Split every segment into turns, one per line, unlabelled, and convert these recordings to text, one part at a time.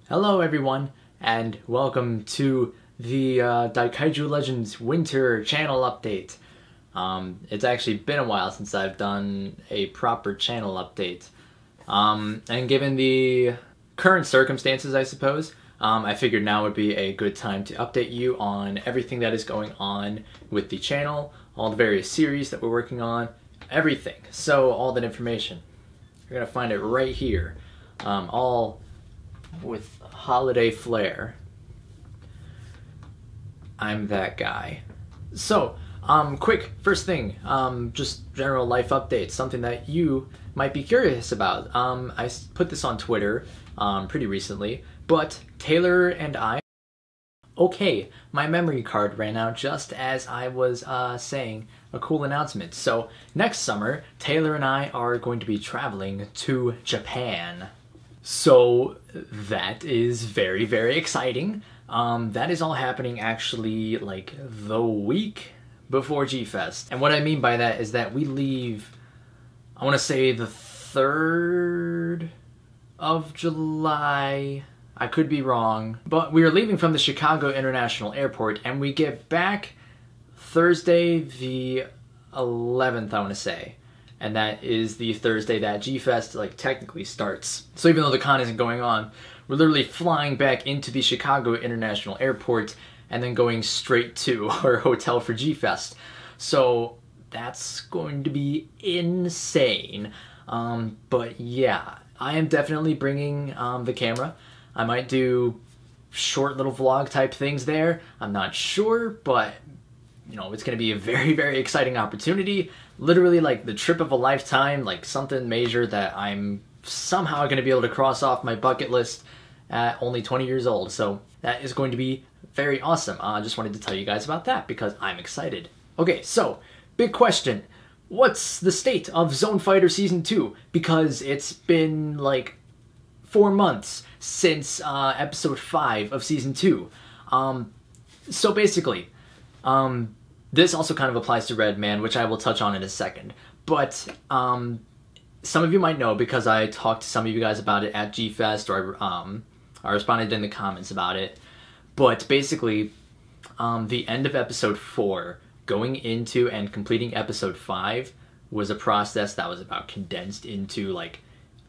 Hello everyone, and welcome to the Daikaiju Legends Winter channel update. It's actually been a while since I've done a proper channel update. And given the current circumstances, I suppose, I figured now would be a good time to update you on everything that is going on with the channel, all the various series that we're working on, everything. So all that information, you're gonna find it right here, all with holiday flair. I'm that guy. So, quick first thing, just general life updates, something that you might be curious about. I put this on Twitter pretty recently, but Taylor and I... Okay, my memory card ran out just as I was saying a cool announcement. So, next summer, Taylor and I are going to be traveling to Japan. So that is very, very exciting. That is all happening actually like the week before G-Fest. And what I mean by that is that we leave, I want to say the 3rd of July. I could be wrong. But we are leaving from the Chicago International Airport and we get back Thursday the 11th, I want to say. And that is the Thursday that G-Fest technically starts. So even though the con isn't going on, we're literally flying back into the Chicago International Airport and then going straight to our hotel for G-Fest. So that's going to be insane. But yeah, I am definitely bringing the camera. I might do short little vlog type things there. I'm not sure, but you know, it's going to be a very, very exciting opportunity. Literally like the trip of a lifetime, like something major that I'm somehow going to be able to cross off my bucket list at only 20 years old. So that is going to be very awesome. I just wanted to tell you guys about that because I'm excited. Okay, so big question. What's the state of Zone Fighter Season 2? Because it's been like 4 months since episode 5 of Season 2. So basically, this also kind of applies to Red Man, which I will touch on in a second. But some of you might know because I talked to some of you guys about it at G-Fest, or I responded in the comments about it. But basically, the end of episode 4, going into and completing episode 5, was a process that was about condensed into like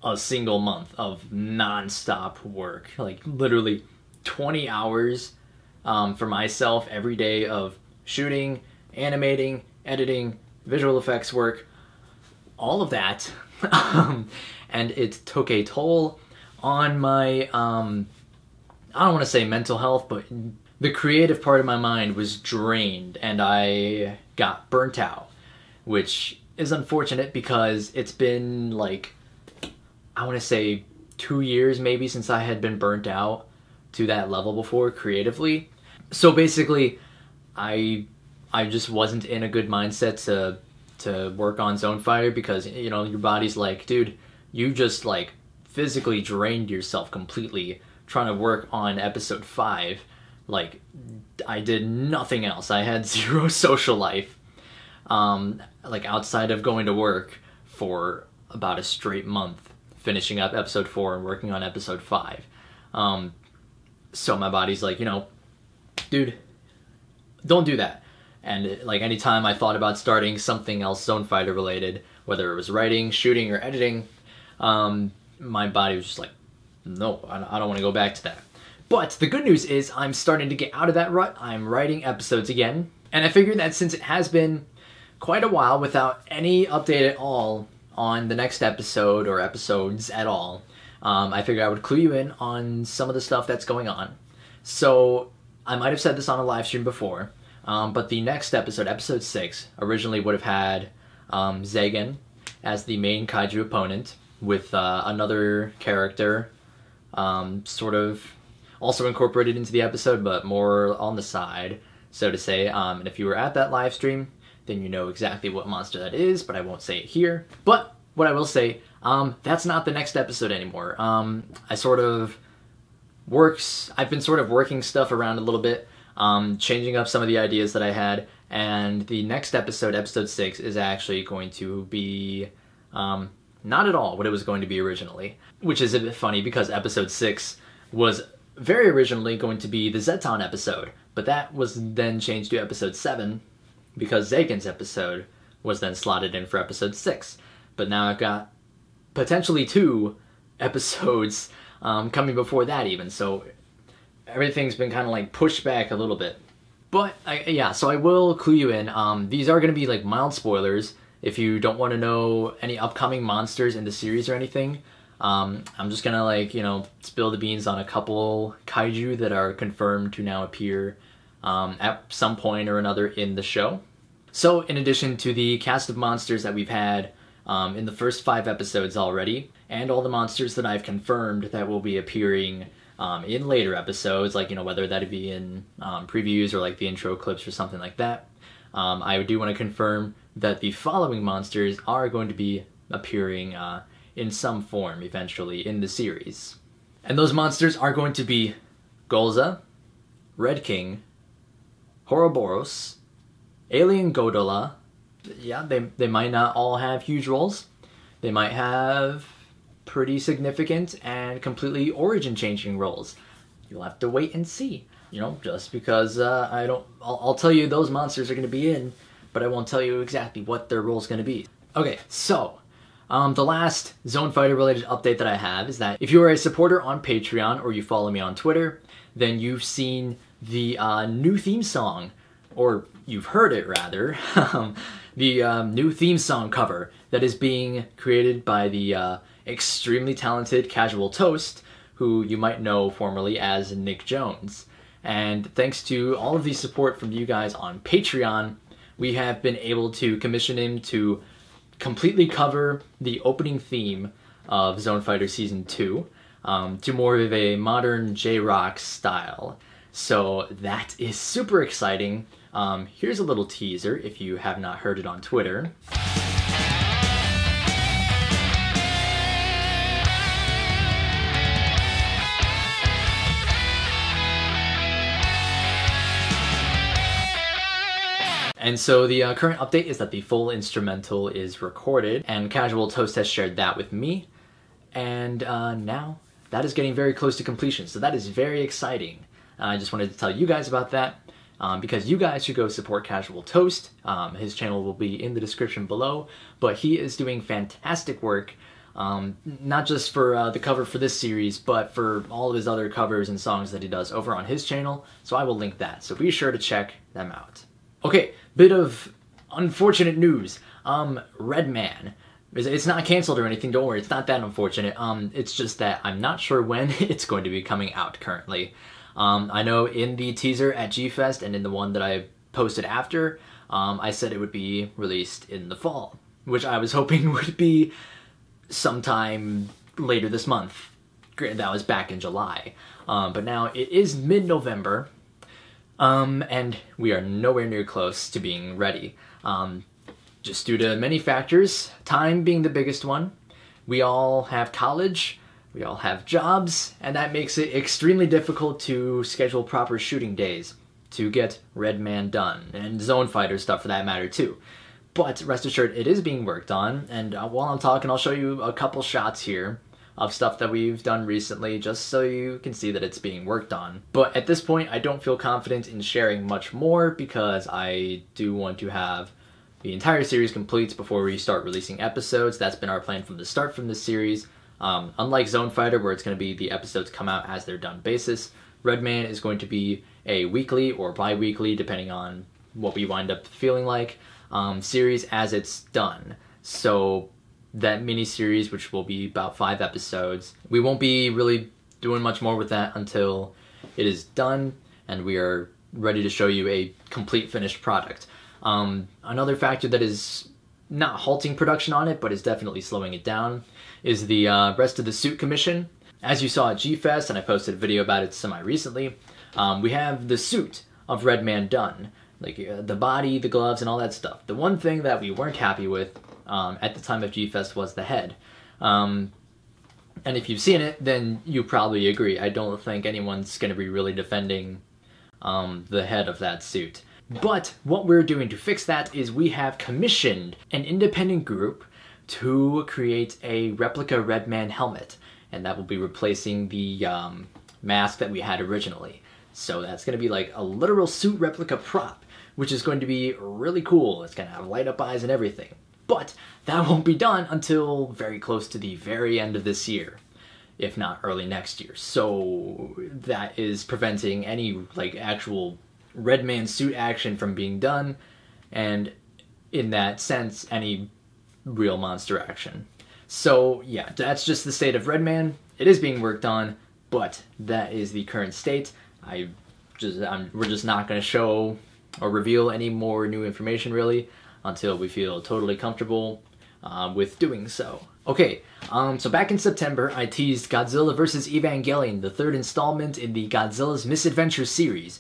a single month of non-stop work. Like literally 20 hours for myself every day of shooting, animating, editing, visual effects work, all of that. And it took a toll on my, I don't want to say mental health, but the creative part of my mind was drained and I got burnt out, which is unfortunate because it's been like, I want to say 2 years maybe since I had been burnt out to that level before creatively. So basically, I just wasn't in a good mindset to work on Zone Fighter because, you know, your body's like, dude, you just like physically drained yourself completely trying to work on episode 5. Like, I did nothing else. I had 0 social life, like outside of going to work for about a straight month, finishing up episode 4 and working on episode 5. So my body's like, you know, dude, don't do that. And like anytime I thought about starting something else Zone Fighter related, whether it was writing, shooting, or editing, my body was just like, no, I don't want to go back to that. But the good news is I'm starting to get out of that rut. I'm writing episodes again. And I figured that since it has been quite a while without any update at all on the next episode or episodes at all, I figured I would clue you in on some of the stuff that's going on. So I might have said this on a live stream before, but the next episode, episode 6, originally would have had Zagan as the main kaiju opponent with another character sort of also incorporated into the episode, but more on the side, so to say. And if you were at that live stream, then you know exactly what monster that is, but I won't say it here. But what I will say, that's not the next episode anymore. I've been sort of working stuff around a little bit, changing up some of the ideas that I had, and the next episode, episode 6, is actually going to be not at all what it was going to be originally, which is a bit funny because episode 6 was very originally going to be the Zeton episode, but that was then changed to episode 7 because Zagan's episode was then slotted in for episode 6. But now I've got potentially 2 episodes coming before that even, so everything's been kind of like pushed back a little bit. But yeah, so I will clue you in. These are going to be like mild spoilers if you don't want to know any upcoming monsters in the series or anything. I'm just gonna like, you know, spill the beans on a couple kaiju that are confirmed to now appear at some point or another in the show. So in addition to the cast of monsters that we've had in the first 5 episodes already, and all the monsters that I've confirmed that will be appearing in later episodes, like, you know, whether that be in previews or like the intro clips or something like that, I do want to confirm that the following monsters are going to be appearing in some form eventually in the series. And those monsters are going to be Golza, Red King, Ouroboros, Alien Godola. Yeah, they might not all have huge roles. They might have pretty significant and completely origin-changing roles. You'll have to wait and see. You know, just because I'll tell you those monsters are going to be in, but I won't tell you exactly what their role's going to be. Okay, so the last Zone Fighter related update that I have is that if you are a supporter on Patreon or you follow me on Twitter, then you've seen the new theme song, or you've heard it rather, the new theme song cover that is being created by the extremely talented Casual Toast, who you might know formerly as Nick Jones. And thanks to all of the support from you guys on Patreon, we have been able to commission him to completely cover the opening theme of Zone Fighter Season 2 to more of a modern J-Rock style. So that is super exciting. Here's a little teaser if you have not heard it on Twitter. And so the current update is that the full instrumental is recorded, and Casual Toast has shared that with me, and now that is getting very close to completion, so that is very exciting. I just wanted to tell you guys about that, because you guys should go support Casual Toast. His channel will be in the description below, but he is doing fantastic work, not just for the cover for this series, but for all of his other covers and songs that he does over on his channel, so I will link that, so be sure to check them out. Okay, bit of unfortunate news. Redman. It's not canceled or anything, don't worry, it's not that unfortunate. It's just that I'm not sure when it's going to be coming out currently. I know in the teaser at G-Fest and in the one that I posted after, I said it would be released in the fall, which I was hoping would be sometime later this month. That was back in July. But now it is mid-November. And we are nowhere near close to being ready. Just due to many factors, time being the biggest one. We all have college, we all have jobs, and that makes it extremely difficult to schedule proper shooting days to get Redman done, and Zone Fighter stuff for that matter too. But rest assured, it is being worked on, and while I'm talking, I'll show you a couple shots here of stuff that we've done recently, just so you can see that it's being worked on. But at this point, I don't feel confident in sharing much more because I do want to have the entire series complete before we start releasing episodes. That's been our plan from the start from this series. Unlike Zone Fighter, where it's going to be the episodes come out as they're done basis, Redman is going to be a weekly or bi-weekly, depending on what we wind up feeling like, series as it's done. So that mini-series, which will be about 5 episodes, we won't be really doing much more with that until it is done and we are ready to show you a complete finished product. Another factor that is not halting production on it, but is definitely slowing it down, is the rest of the suit commission. As you saw at G-Fest, and I posted a video about it semi-recently, we have the suit of Redman done. Like the body, the gloves, and all that stuff. The one thing that we weren't happy with at the time of G-Fest was the head. And if you've seen it, then you probably agree. I don't think anyone's going to be really defending the head of that suit. But what we're doing to fix that is we have commissioned an independent group to create a replica Redman helmet. And that will be replacing the mask that we had originally. So that's going to be like a literal suit replica prop, which is going to be really cool. It's going to have light up eyes and everything. But that won't be done until very close to the very end of this year, if not early next year. So that is preventing any like actual Redman suit action from being done, and in that sense, any real monster action. So yeah, that's just the state of Redman. It is being worked on, but that is the current state. We're just not going to show or reveal any more new information really until we feel totally comfortable with doing so. Okay, so back in September, I teased Godzilla vs. Evangelion, the third installment in the Godzilla's Misadventure series.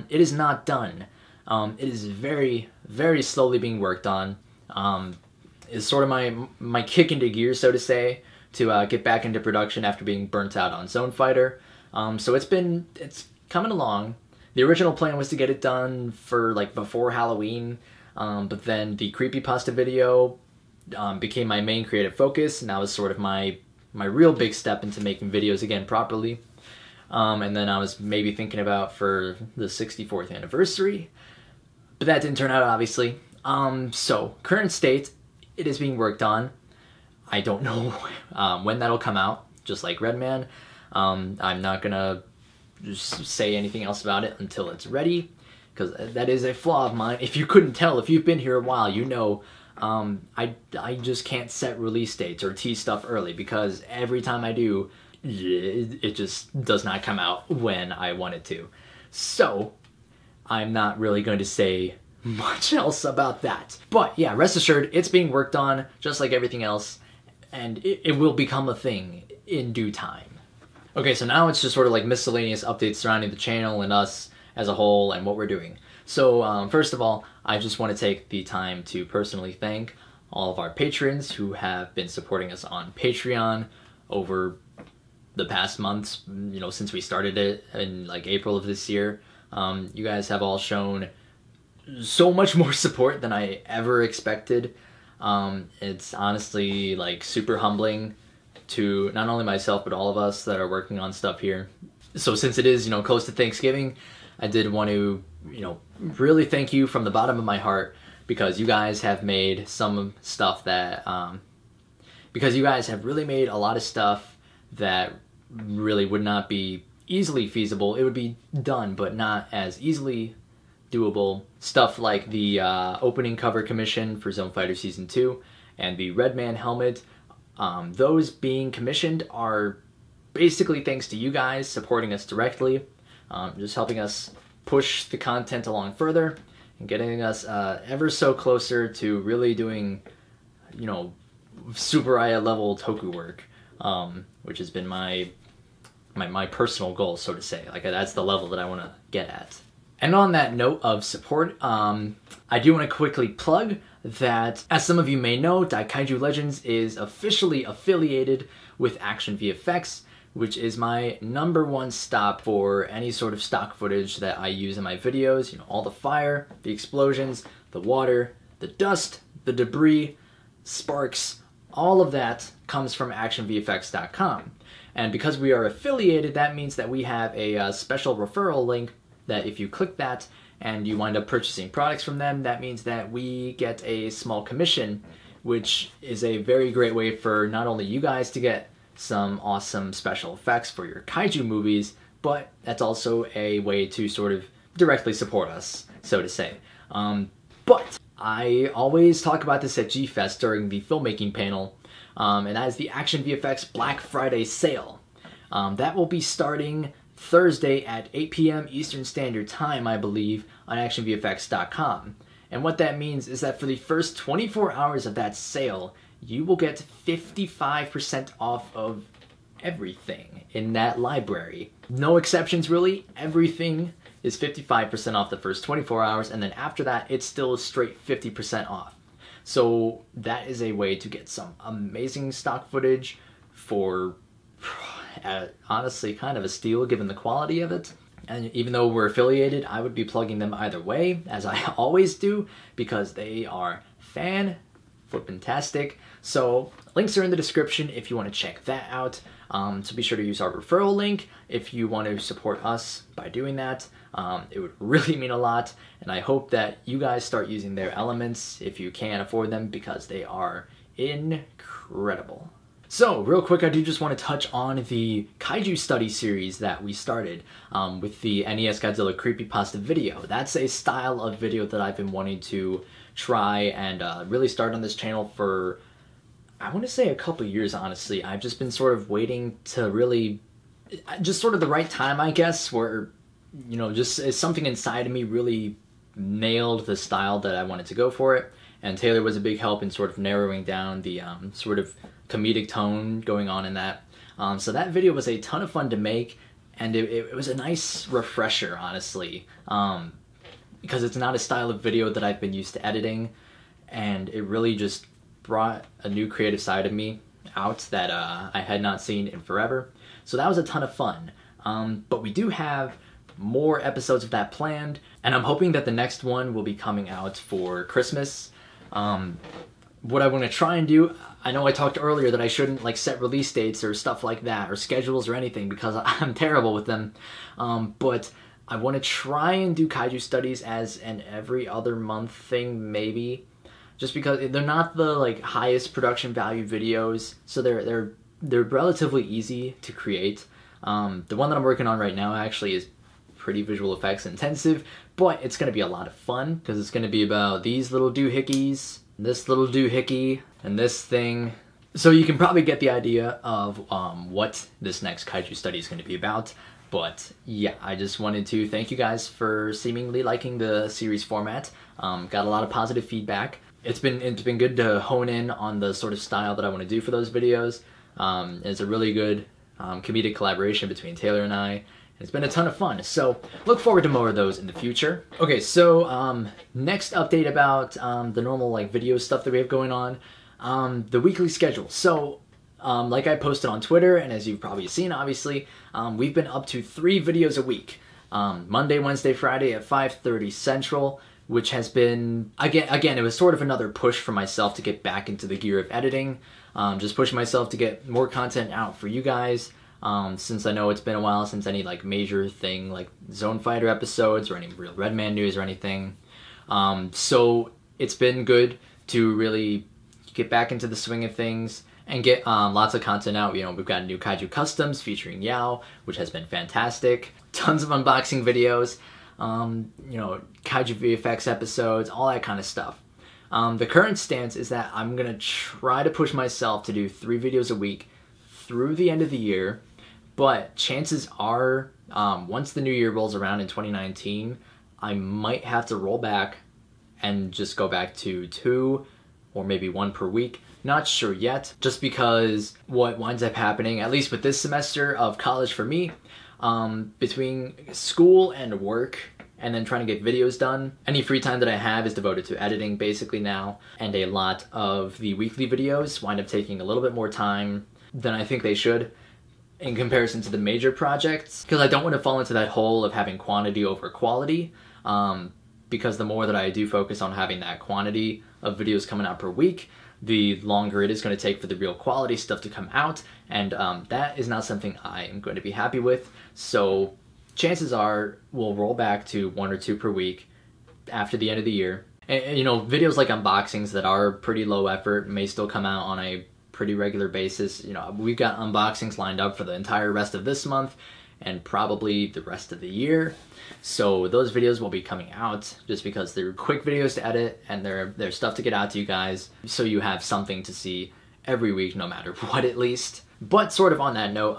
It is not done. It is very, very slowly being worked on. It's sort of my kick into gear, so to say, to get back into production after being burnt out on Zone Fighter. So it's coming along. The original plan was to get it done for like before Halloween, but then the creepypasta video became my main creative focus, and that was sort of my real big step into making videos again properly. And then I was maybe thinking about for the 64th anniversary, but that didn't turn out, obviously. So current state, it is being worked on. I don't know when that'll come out, just like Redman. I'm not gonna just say anything else about it until it's ready, because that is a flaw of mine. If you couldn't tell, if you've been here a while, you know I just can't set release dates or tease stuff early, because every time I do, it just does not come out when I want it to. So I'm not really going to say much else about that. But yeah, rest assured, it's being worked on just like everything else, and it will become a thing in due time. Okay, so now it's just sort of like miscellaneous updates surrounding the channel and us as a whole and what we're doing. So first of all, I just want to take the time to personally thank all of our patrons who have been supporting us on Patreon over the past months, you know, since we started it in like April of this year. You guys have all shown so much more support than I ever expected. It's honestly like super humbling to not only myself but all of us that are working on stuff here. So since it is, you know, close to Thanksgiving, I did want to, you know, really thank you from the bottom of my heart, because you guys have made some stuff that because you guys have really made a lot of stuff that really would not be easily feasible. It would be done, but not as easily doable. Stuff like the opening cover commission for Zone Fighter Season 2 and the Redman helmet. Those being commissioned are basically thanks to you guys supporting us directly, just helping us push the content along further and getting us ever so closer to really doing, you know, Super Aya level Toku work, which has been my personal goal, so to say. Like, that's the level that I want to get at. And on that note of support, I do want to quickly plug that, as some of you may know, Daikaiju Legends is officially affiliated with Action VFX, which is my #1 stop for any sort of stock footage that I use in my videos. You know, all the fire, the explosions, the water, the dust, the debris, sparks, all of that comes from actionvfx.com. And because we are affiliated, that means that we have a special referral link that if you click that and you wind up purchasing products from them, that means that we get a small commission, which is a very great way for not only you guys to get some awesome special effects for your kaiju movies, but that's also a way to sort of directly support us, so to say. But I always talk about this at G-Fest during the filmmaking panel, and that is the Action VFX Black Friday sale. That will be starting Thursday at 8 p.m. Eastern Standard Time, I believe, on actionvfx.com. And what that means is that for the first 24 hours of that sale, you will get 55% off of everything in that library. No exceptions, really. Everything is 55% off the first 24 hours, and then after that, it's still straight 50% off. So that is a way to get some amazing stock footage for honestly kind of a steal given the quality of it. And even though we're affiliated, I would be plugging them either way, as I always do, because they are fan-flippin-tastic. So links are in the description if you want to check that out. So be sure to use our referral link if you want to support us by doing that. It would really mean a lot, and I hope that you guys start using their elements if you can afford them, because they are incredible. So, real quick, I do just want to touch on the Kaiju Study series that we started with the NES Godzilla Creepypasta video. That's a style of video that I've been wanting to try and really start on this channel for, I want to say, a couple years, honestly. I've just been sort of waiting to really, just sort of the right time, I guess, where, you know, just something inside of me really nailed the style that I wanted to go for it. And Taylor was a big help in sort of narrowing down the sort of comedic tone going on in that. So that video was a ton of fun to make, and it was a nice refresher, honestly, because it's not a style of video that I've been used to editing, and it really just brought a new creative side of me out that I had not seen in forever. So that was a ton of fun. But we do have more episodes of that planned, and I'm hoping that the next one will be coming out for Christmas. What I want to try and do, I know I talked earlier that I shouldn't like set release dates or stuff like that, or schedules or anything, because I'm terrible with them, but I want to try and do Kaiju Studies as an every other month thing, maybe, just because they're not the like highest production value videos, so they're relatively easy to create. The one that I'm working on right now actually is pretty visual effects intensive, but it's going to be a lot of fun because it's going to be about these little doohickeys, this little doohickey, and this thing. So you can probably get the idea of what this next Kaiju Study is going to be about. But yeah, I just wanted to thank you guys for seemingly liking the series format. Got a lot of positive feedback. It's been good to hone in on the sort of style that I want to do for those videos. It's a really good comedic collaboration between Taylor and I. It's been a ton of fun, so look forward to more of those in the future. Okay, so next update about the normal like video stuff that we have going on, the weekly schedule. So like I posted on Twitter, and as you've probably seen, obviously, we've been up to 3 videos a week. Monday, Wednesday, Friday at 5:30 Central, which has been, again, it was sort of another push for myself to get back into the gear of editing, just pushing myself to get more content out for you guys. Since I know it's been a while since any like major thing like Zone Fighter episodes or any real Redman news or anything. So it's been good to really get back into the swing of things and get lots of content out. You know, we've got new Kaiju Customs featuring Yao, which has been fantastic. Tons of unboxing videos, you know, Kaiju VFX episodes, all that kind of stuff. The current stance is that I'm gonna try to push myself to do 3 videos a week through the end of the year. But chances are, once the new year rolls around in 2019, I might have to roll back and just go back to 2 or maybe 1 per week. Not sure yet, just because what winds up happening, at least with this semester of college for me, between school and work and then trying to get videos done, any free time that I have is devoted to editing basically now, and a lot of the weekly videos wind up taking a little bit more time than I think they should in comparison to the major projects, because I don't want to fall into that hole of having quantity over quality, because the more that I do focus on having that quantity of videos coming out per week, the longer it is going to take for the real quality stuff to come out, and that is not something I am going to be happy with. So chances are we'll roll back to 1 or 2 per week after the end of the year. And you know, videos like unboxings that are pretty low effort may still come out on a pretty regular basis. You know, we've got unboxings lined up for the entire rest of this month and probably the rest of the year. So those videos will be coming out just because they're quick videos to edit and they're stuff to get out to you guys, so you have something to see every week, no matter what, at least. But sort of on that note,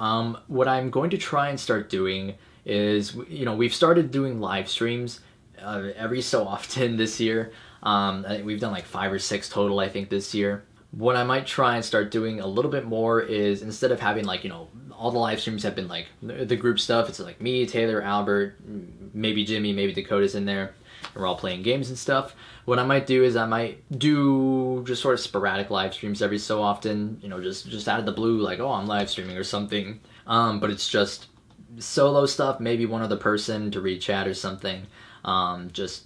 what I'm going to try and start doing is, you know, we've started doing live streams every so often this year. I think we've done like 5 or 6 total, I think, this year. What I might try and start doing a little bit more is, instead of having like, you know, all the live streams have been like the group stuff, it's like me, Taylor, Albert, maybe Jimmy, maybe Dakota's in there, and we're all playing games and stuff. What I might do is I might do just sort of sporadic live streams every so often, you know, just out of the blue, like, oh, I'm live streaming or something. But it's just solo stuff, maybe one other person to read chat or something. Just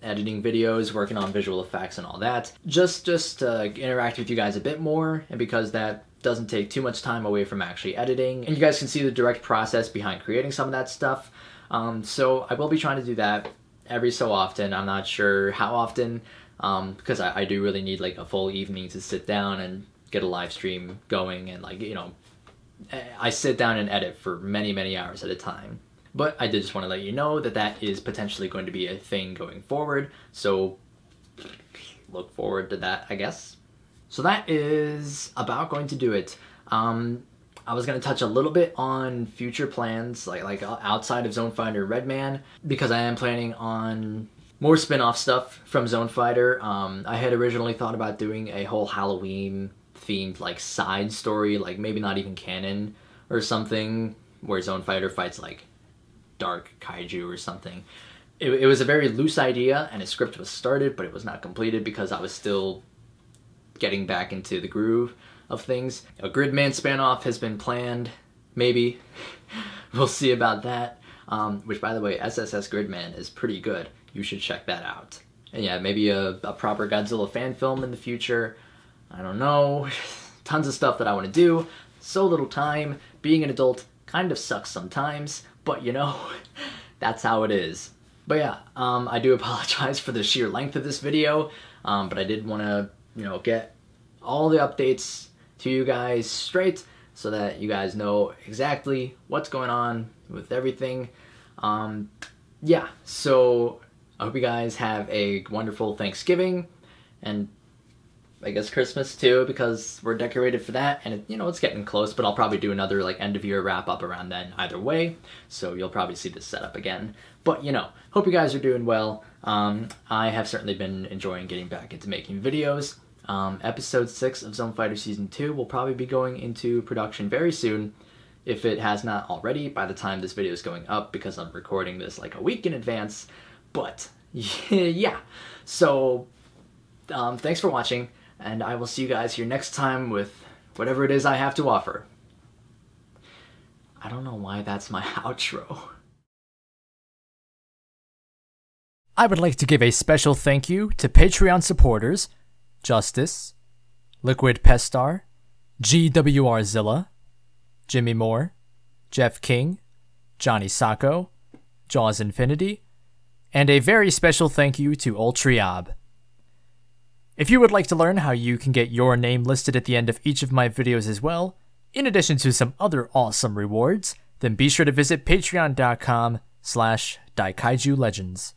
editing videos, working on visual effects and all that. Just interact with you guys a bit more, and because that doesn't take too much time away from actually editing, and you guys can see the direct process behind creating some of that stuff. So I will be trying to do that every so often. I'm not sure how often, because I do really need like a full evening to sit down and get a live stream going, and like, you know, I sit down and edit for many hours at a time. But I did just want to let you know that that is potentially going to be a thing going forward, so look forward to that, I guess. So that is about going to do it. I was going to touch a little bit on future plans, like outside of Zone Fighter Redman, because I am planning on more spin-off stuff from Zone Fighter. I had originally thought about doing a whole Halloween themed like side story, like maybe not even canon or something, where Zone Fighter fights like dark kaiju or something. It was a very loose idea, and a script was started, but it was not completed because I was still getting back into the groove of things. A Gridman spinoff has been planned, maybe. We'll see about that. Which, by the way, SSS Gridman is pretty good. You should check that out. And yeah, maybe a proper Godzilla fan film in the future. I don't know. Tons of stuff that I want to do. So little time. Being an adult kind of sucks sometimes, but you know, that's how it is. But yeah, I do apologize for the sheer length of this video, but I did want to, you know, get all the updates to you guys straight so that you guys know exactly what's going on with everything. Yeah, so I hope you guys have a wonderful Thanksgiving, and I guess Christmas too, because we're decorated for that, and you know, it's getting close, but I'll probably do another like end of year wrap up around then either way, so you'll probably see this setup again. But you know, hope you guys are doing well. I have certainly been enjoying getting back into making videos. Episode 6 of Zone Fighter Season 2 will probably be going into production very soon, if it has not already by the time this video is going up, because I'm recording this like a week in advance. But yeah, so thanks for watching, and I will see you guys here next time with whatever it is I have to offer. I don't know why that's my outro.
I would like to give a special thank you to Patreon supporters Justice, Liquid Pestar, GWRzilla, Jimmy Moore, Jeff King, Johnny Sacco, Jaws Infinity, and a very special thank you to Ultriab. If you would like to learn how you can get your name listed at the end of each of my videos as well, in addition to some other awesome rewards, then be sure to visit patreon.com/DaikaijuLegends.